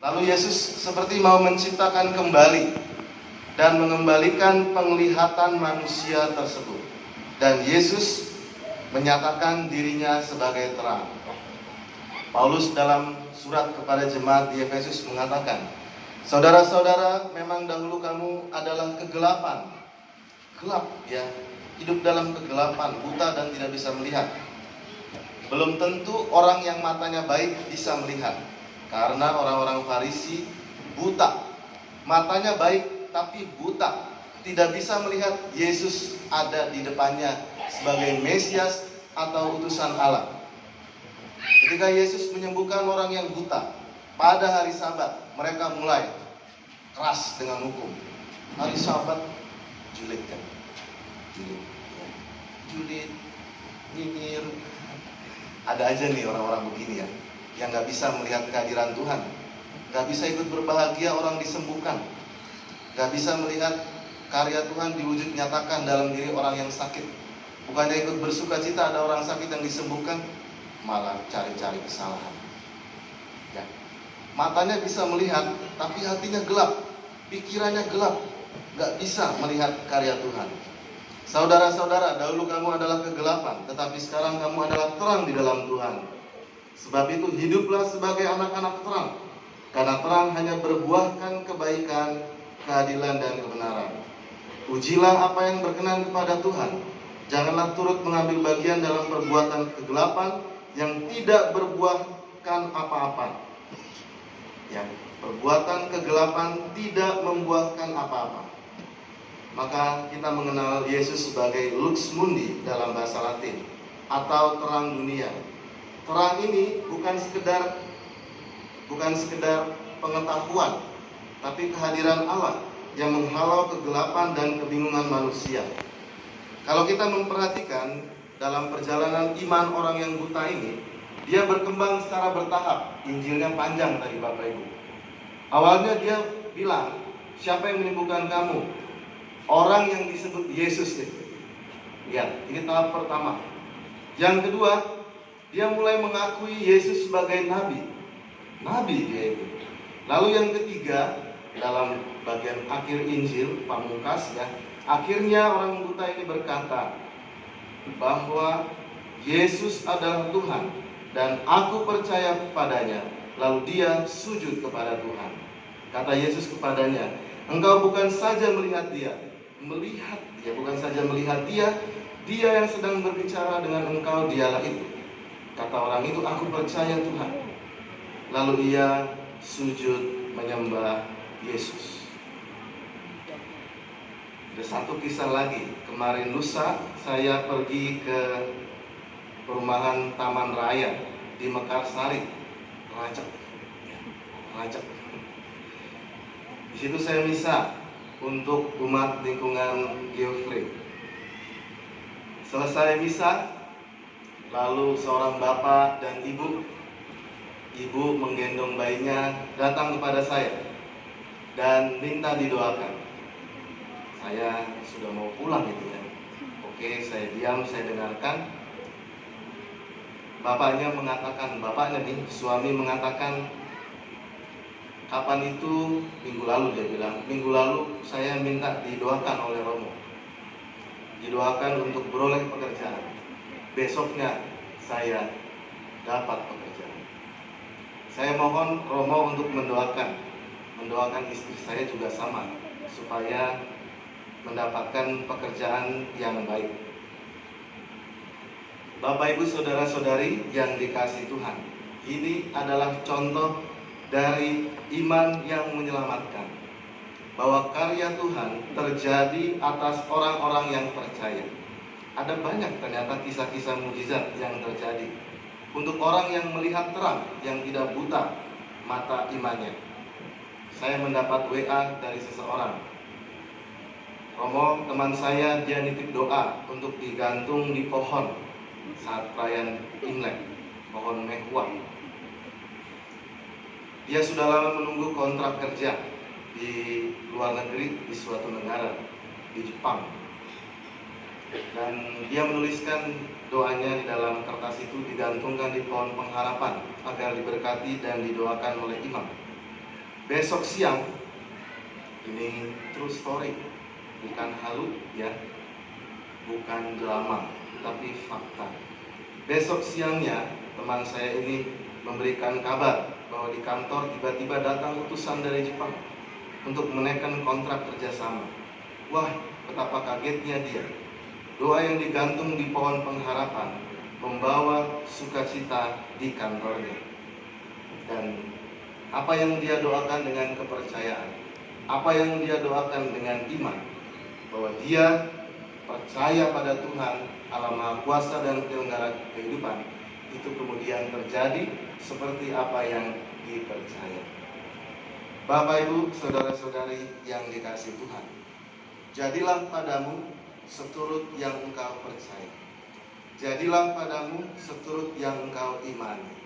Lalu Yesus seperti mau menciptakan kembali dan mengembalikan penglihatan manusia tersebut. Dan Yesus menyatakan dirinya sebagai terang. Paulus dalam surat kepada jemaat di Efesus mengatakan, saudara-saudara, memang dahulu kamu adalah kegelapan. Gelap ya, hidup dalam kegelapan, buta dan tidak bisa melihat. Belum tentu orang yang matanya baik bisa melihat. Karena orang-orang Farisi buta. Matanya baik tapi buta. Tidak bisa melihat Yesus ada di depannya sebagai Mesias atau utusan Allah. Ketika Yesus menyembuhkan orang yang buta pada hari Sabat, mereka mulai keras dengan hukum. Hari Sabat julid kan? Julid, nyinyir. Ada aja nih orang-orang begini ya, yang gak bisa melihat kehadiran Tuhan, gak bisa ikut berbahagia orang disembuhkan, gak bisa melihat karya Tuhan diwujud nyatakan dalam diri orang yang sakit. Bukannya ikut bersuka cita ada orang sakit yang disembuhkan, malah cari-cari kesalahan ya. Matanya bisa melihat, tapi hatinya gelap, pikirannya gelap, gak bisa melihat karya Tuhan. Saudara-saudara, dahulu kamu adalah kegelapan, tetapi sekarang kamu adalah terang di dalam Tuhan. Sebab itu hiduplah sebagai anak-anak terang, karena terang hanya berbuahkan kebaikan, keadilan dan kebenaran. Ujilah apa yang berkenan kepada Tuhan. Janganlah turut mengambil bagian dalam perbuatan kegelapan yang tidak berbuahkan apa-apa. Ya, perbuatan kegelapan tidak membuahkan apa-apa. Maka kita mengenal Yesus sebagai Lux Mundi dalam bahasa Latin, atau terang dunia. Terang ini bukan sekedar pengetahuan, tapi kehadiran Allah yang menghalau kegelapan dan kebingungan manusia. Kalau kita memperhatikan dalam perjalanan iman orang yang buta ini, dia berkembang secara bertahap. Injilnya panjang tadi Bapak Ibu. Awalnya dia bilang, siapa yang menyembuhkan kamu? Orang yang disebut Yesus itu. Ya, ini tahap pertama. Yang kedua, dia mulai mengakui Yesus sebagai nabi. Nabi dia itu. Lalu yang ketiga, dalam bagian akhir Injil, pamungkas ya, akhirnya orang buta ini berkata bahwa Yesus adalah Tuhan dan aku percaya kepadanya. Lalu dia sujud kepada Tuhan. Kata Yesus kepadanya, engkau bukan saja melihat dia, bukan saja melihat dia yang sedang berbicara dengan engkau, dialah itu. Kata orang itu, aku percaya Tuhan. Lalu ia sujud menyembah Yesus. Ada satu kisah lagi. Kemarin lusa saya pergi ke perumahan Taman Raya di Mekarsari, Racak. Di situ saya misa untuk umat lingkungan Geofree. Selesai misa, lalu seorang bapak dan ibu menggendong bayinya datang kepada saya dan minta didoakan. Saya sudah mau pulang gitu ya. Oke, saya diam, saya dengarkan. Bapaknya nih, suami mengatakan, kapan itu? Minggu lalu dia bilang, minggu lalu saya minta didoakan oleh Romo. Didoakan untuk beroleh pekerjaan. Besoknya saya dapat pekerjaan. Saya mohon Romo untuk mendoakan istri saya juga sama, supaya mendapatkan pekerjaan yang baik. Bapak Ibu saudara-saudari yang dikasihi Tuhan, ini adalah contoh dari iman yang menyelamatkan, bahwa karya Tuhan terjadi atas orang-orang yang percaya. Ada banyak ternyata kisah-kisah mujizat yang terjadi untuk orang yang melihat terang, yang tidak buta mata imannya. Saya mendapat WA dari seseorang, Romo, teman saya dia nitip doa untuk digantung di pohon saat perayaan Imlek, pohon mehua. Dia sudah lama menunggu kontrak kerja di luar negeri, di suatu negara, di Jepang. Dan dia menuliskan doanya di dalam kertas itu, digantungkan di pohon pengharapan agar diberkati dan didoakan oleh imam. Besok siang, ini true story, bukan halu ya, bukan drama, tapi fakta. Besok siangnya teman saya ini memberikan kabar bahwa di kantor tiba-tiba datang utusan dari Jepang untuk menaikkan kontrak kerjasama. Wah, betapa kagetnya dia. Doa yang digantung di pohon pengharapan membawa sukacita di kantornya. Dan apa yang dia doakan dengan kepercayaan, apa yang dia doakan dengan iman, bahwa dia percaya pada Tuhan Allah Maha Kuasa dan penyelenggara kehidupan, itu kemudian terjadi seperti apa yang dipercaya. Bapak Ibu, saudara-saudari yang dikasihi Tuhan, jadilah padamu seturut yang engkau percaya. Jadilah padamu seturut yang engkau imani.